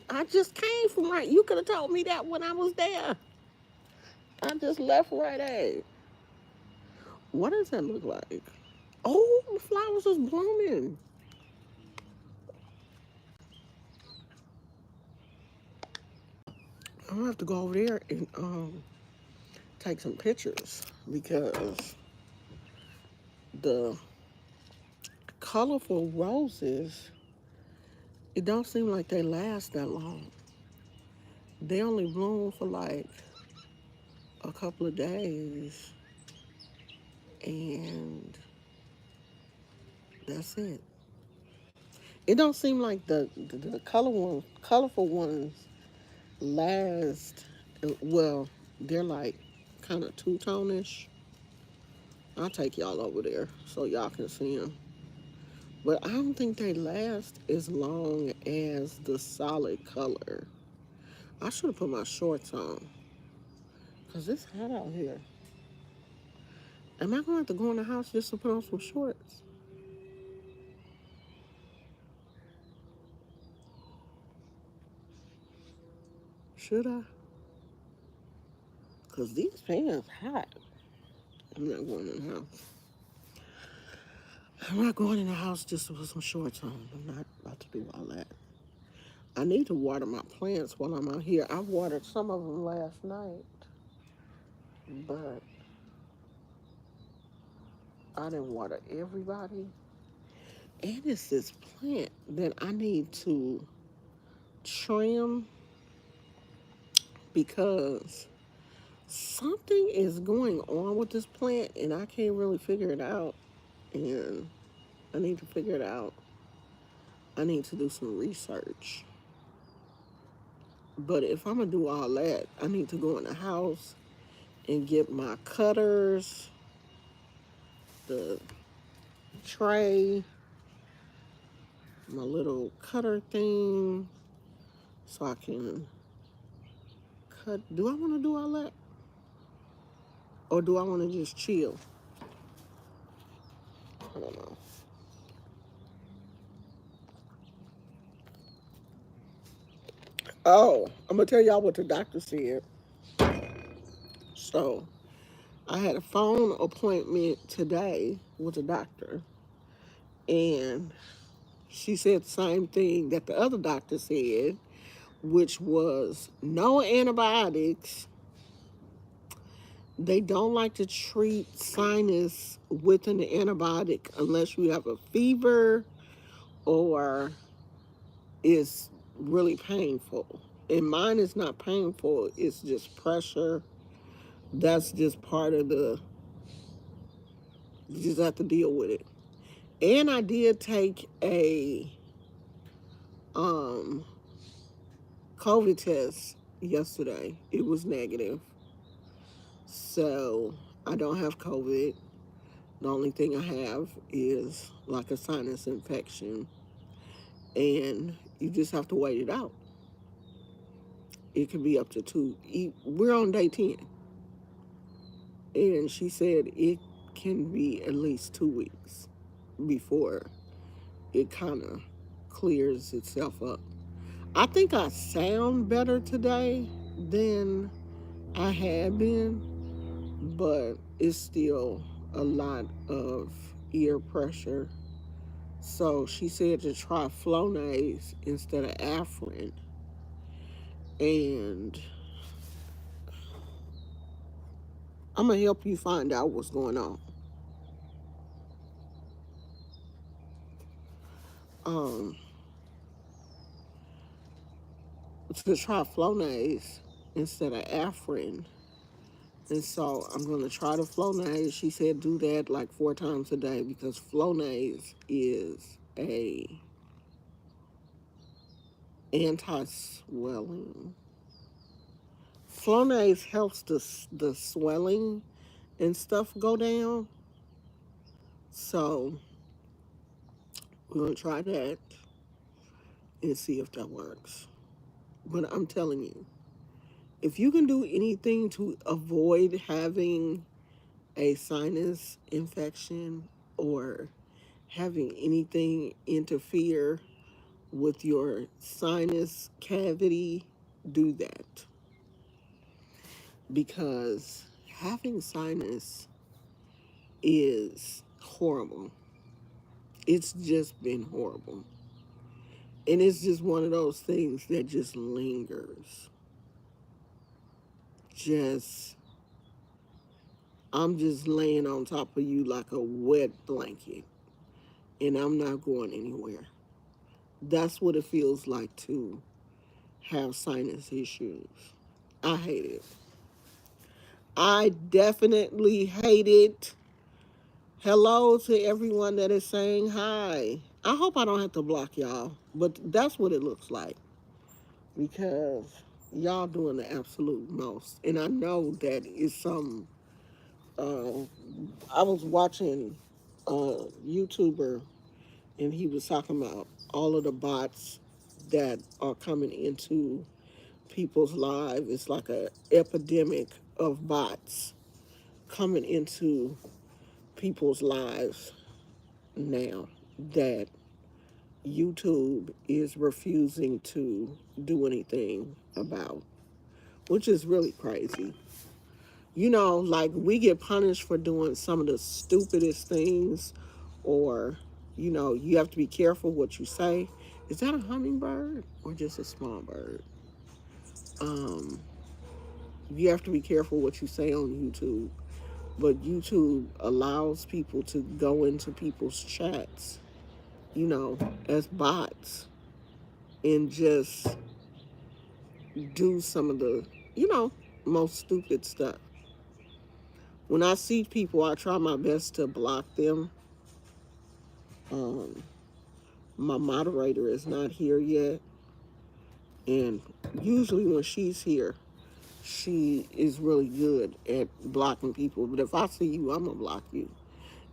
I just came from right. You could have told me that when I was there. I just left Rite Aid. What does that look like? Oh, the flowers is blooming. I'm gonna have to go over there and take some pictures because the colorful roses, it don't seem like they last that long. They only bloom for like a couple of days, and that's it. It don't seem like the colorful ones last. Well, they're like kind of two tonish. I'll take y'all over there so y'all can see them. But I don't think they last as long as the solid color. I should have put my shorts on because it's hot out here. Am I going to have to go in the house just to put on some shorts? Should I? Because these pants hot. I'm not going in the house. I'm not going in the house just to put some shorts on. I'm not about to do all that. I need to water my plants while I'm out here. I watered some of them last night, but I didn't water everybody. And it's this plant that I need to trim because something is going on with this plant and I can't really figure it out. And I need to figure it out. I need to do some research. But if I'm going to do all that, I need to go in the house and get my cutters, the tray, my little cutter thing, so I can cut. Do I want to do all that? Or do I want to just chill? I don't know. Oh, I'm going to tell y'all what the doctor said. So, I had a phone appointment today with a doctor, and she said the same thing that the other doctor said, which was no antibiotics. They don't like to treat sinus with an antibiotic unless you have a fever or it's really painful. And mine is not painful, it's just pressure. That's just part of you just have to deal with it. And I did take a um, COVID test yesterday. It was negative. So I don't have COVID. The only thing I have is like a sinus infection. And you just have to wait it out. It can be up to two. We're on day 10. And she said it can be at least 2 weeks before it kind of clears itself up. I think I sound better today than I had been, but it's still a lot of ear pressure. So she said to try Flonase instead of Afrin. And I'm going to help you find out what's going on. Um, to try Flonase instead of Afrin. And so I'm going to try the Flonase. She said do that like 4 times a day because Flonase is a anti-swelling. Flonase helps the swelling and stuff go down. So we're going to try that and see if that works. But I'm telling you, if you can do anything to avoid having a sinus infection or having anything interfere with your sinus cavity, do that, because having sinus is horrible. It's just been horrible. And it's just one of those things that just lingers. Just, I'm just laying on top of you like a wet blanket, and I'm not going anywhere. That's what it feels like to have sinus issues. I hate it. I definitely hate it. Hello to everyone that is saying hi. I hope I don't have to block y'all, but that's what it looks like, because y'all doing the absolute most. And I know that is some. Uh, I was watching a YouTuber, and he was talking about all of the bots that are coming into people's lives. It's like a epidemic of bots coming into people's lives now that YouTube is refusing to do anything about, which is really crazy. You know, like we get punished for doing some of the stupidest things, or, you know, you have to be careful what you say. Is that a hummingbird or just a small bird? Um, you have to be careful what you say on YouTube, but YouTube allows people to go into people's chats, you know, as bots, and just do some of the, you know, most stupid stuff. When I see people, I try my best to block them. Um, my moderator is not here yet, and usually when she's here, she is really good at blocking people. But if I see you, I'm gonna block you.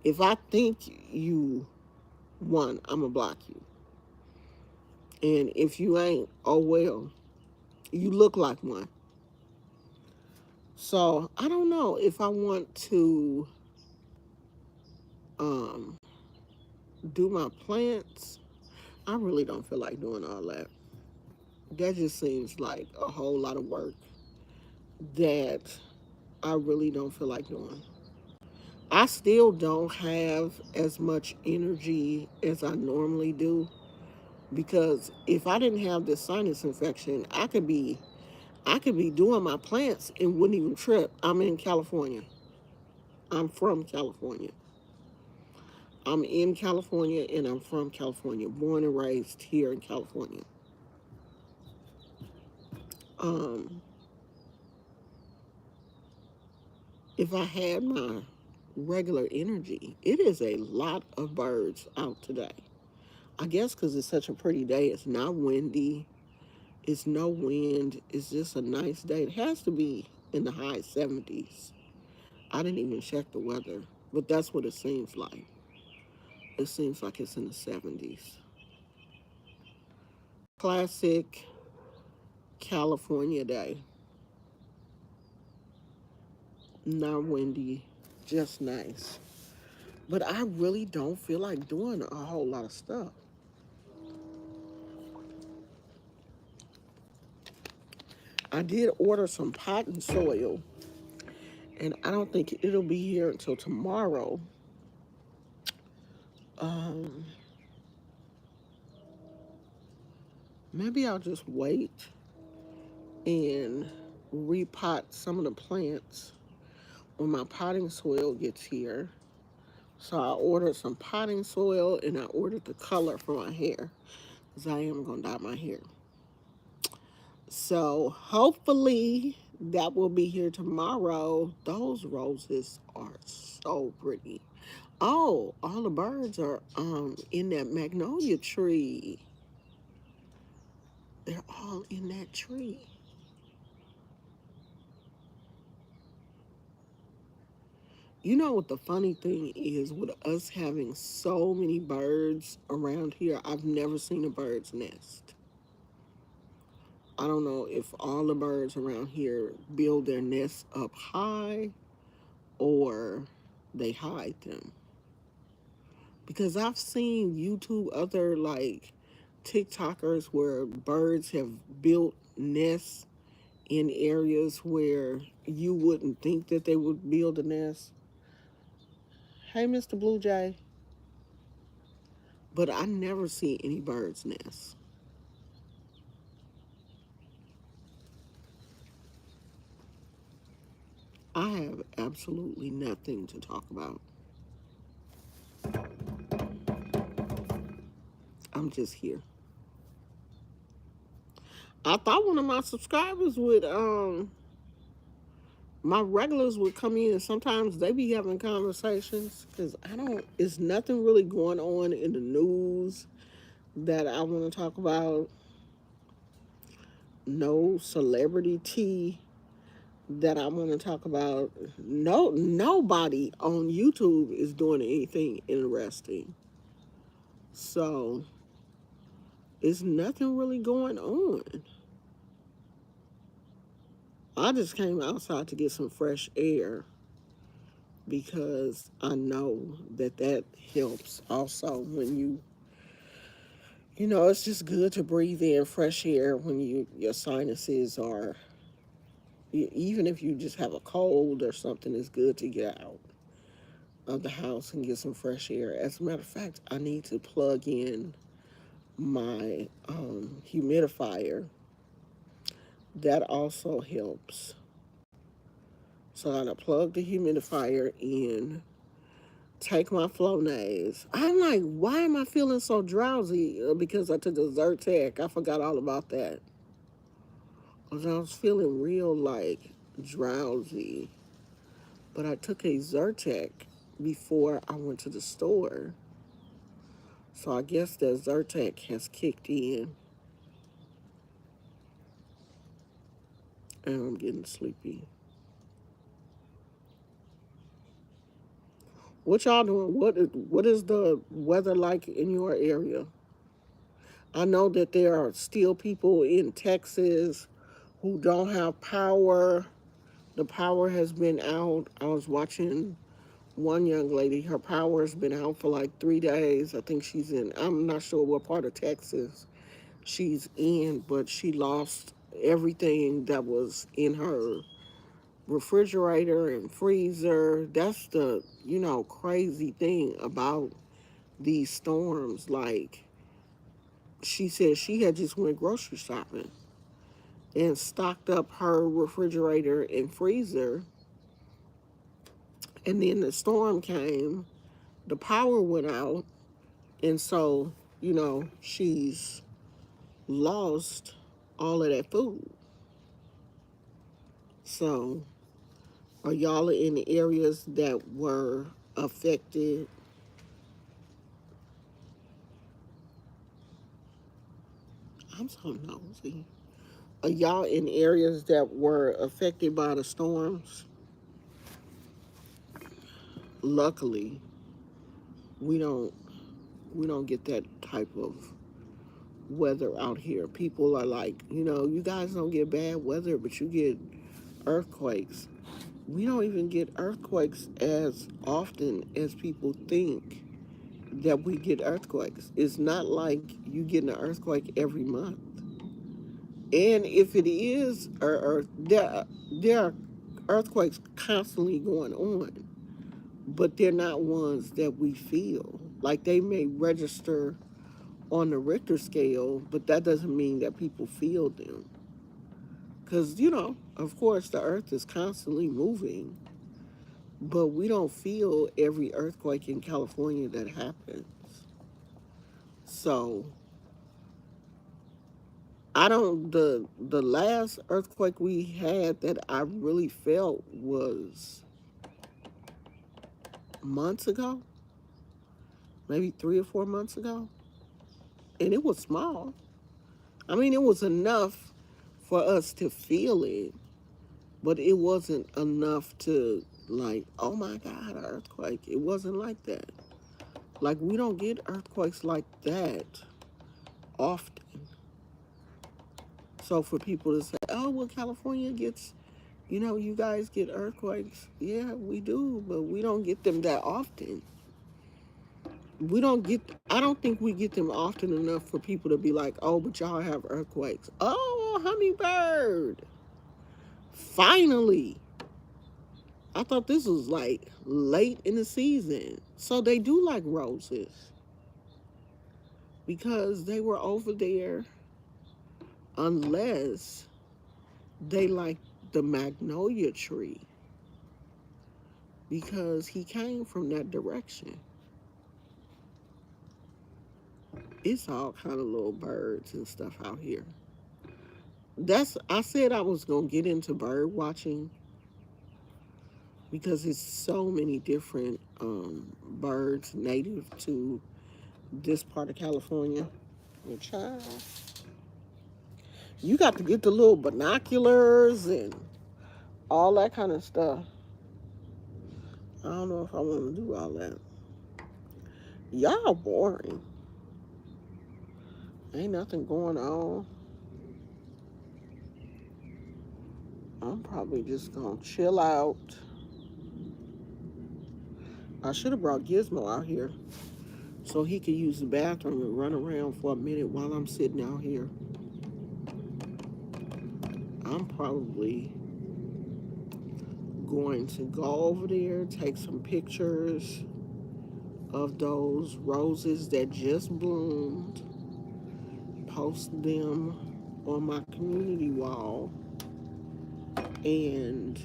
If I think you won, I'm gonna block you. And if you ain't, oh well, you look like one. So I don't know if I want to um, do my plants. I really don't feel like doing all that. That just seems like a whole lot of work that I really don't feel like doing. I still don't have as much energy as I normally do, because if I didn't have this sinus infection, I could be doing my plants and wouldn't even trip. I'm in California. I'm from California. I'm in California and I'm from California, born and raised here in California. Um, if I had my regular energy, it is a lot of birds out today. I guess because it's such a pretty day. It's not windy. It's no wind. It's just a nice day. It has to be in the high 70s. I didn't even check the weather, but that's what it seems like. It seems like it's in the 70s. Classic California day. Not windy, just nice. But I really don't feel like doing a whole lot of stuff. I did order some potting soil, and I don't think it'll be here until tomorrow. Um, Maybe I'll just wait and repot some of the plants when my potting soil gets here. So I ordered some potting soil, and I ordered the color for my hair, because I am going to dye my hair. So hopefully that will be here tomorrow. Those roses are so pretty. Oh, all the birds are in that magnolia tree. They're all in that tree. You know what the funny thing is, with us having so many birds around here, I've never seen a bird's nest. I don't know if all the birds around here build their nests up high or they hide them. Because I've seen YouTube other like TikTokers where birds have built nests in areas where you wouldn't think that they would build a nest. Hey, Mr. Blue Jay. But I never see any birds' nests. I have absolutely nothing to talk about. I'm just here. I thought one of my subscribers would my regulars would come in and sometimes they be having conversations because I don't it's nothing really going on in the news that I want to talk about. No celebrity tea that I want to talk about. Nobody on YouTube is doing anything interesting. So it's nothing really going on. I just came outside to get some fresh air because I know that that helps also when it's just good to breathe in fresh air when your sinuses are, even if you just have a cold or something, it's good to get out of the house and get some fresh air. As a matter of fact, I need to plug in my humidifier. That also helps. So I gotta plug the humidifier in, take my Flonase. I'm like, why am I feeling so drowsy? Because I took a Zyrtec. I forgot all about that. Because I was feeling real like drowsy. But I took a Zyrtec before I went to the store. So I guess that Zyrtec has kicked in. And I'm getting sleepy. What y'all doing? What is the weather like in your area? I know that there are still people in Texas who don't have power. The power has been out. I was watching one young lady. Her power has been out for like 3 days. I think I'm not sure what part of Texas she's in, but she lost everything that was in her refrigerator and freezer. That's the, crazy thing about these storms. Like, she said she had just went grocery shopping and stocked up her refrigerator and freezer. And then the storm came, the power went out, and so, she's lost all of that food. So, are y'all in the areas that were affected? I'm so nosy. Are y'all in areas that were affected by the storms? Luckily, we don't we don't get that type of weather out here. People are like, you guys don't get bad weather, but you get earthquakes. We don't even get earthquakes as often as people think that we get earthquakes. It's not like you get an earthquake every month. And if it is, or there are earthquakes constantly going on, but they're not ones that we feel. Like they may register on the Richter scale, but that doesn't mean that people feel them. Because, of course, the earth is constantly moving, but we don't feel every earthquake in California that happens. So, I don't, the last earthquake we had that I really felt was months ago, maybe 3 or 4 months ago. And it was small. I mean, it was enough for us to feel it, but it wasn't enough to like, oh my God, an earthquake. It wasn't like that. Like, we don't get earthquakes like that often. So for people to say, oh, well, California gets, you guys get earthquakes. Yeah, we do, but we don't get them that often. We don't get, I don't think we get them often enough for people to be like, oh, but y'all have earthquakes. Oh, hummingbird. Finally. I thought this was like late in the season. So they do like roses because they were over there, unless they like the magnolia tree because he came from that direction. It's all kind of little birds and stuff out here. That's, I said I was gonna get into bird watching because it's so many different birds native to this part of California. Well, child, you got to get the little binoculars and all that kind of stuff. I don't know if I want to do all that. Y'all boring. Ain't nothing going on. I'm probably just gonna chill out. I should have brought Gizmo out here so he could use the bathroom and run around for a minute while I'm sitting out here. I'm probably going to go over there, take some pictures of those roses that just bloomed, post them on my community wall, and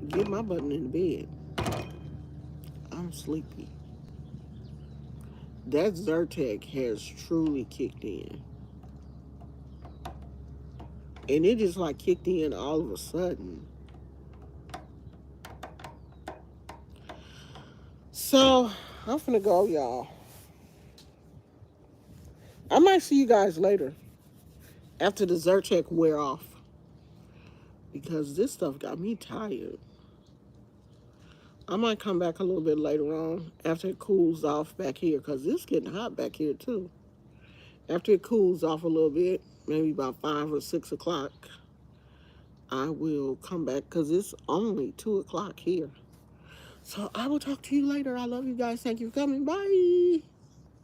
get my butt in bed. I'm sleepy. That Zyrtec has truly kicked in. And it just like kicked in all of a sudden. So, I'm finna go, y'all. I might see you guys later after the Zyrtec wear off because this stuff got me tired. I might come back a little bit later on after it cools off back here because it's getting hot back here too. After it cools off a little bit, maybe about 5 or 6 o'clock, I will come back because it's only 2 o'clock here. So I will talk to you later. I love you guys. Thank you for coming. Bye.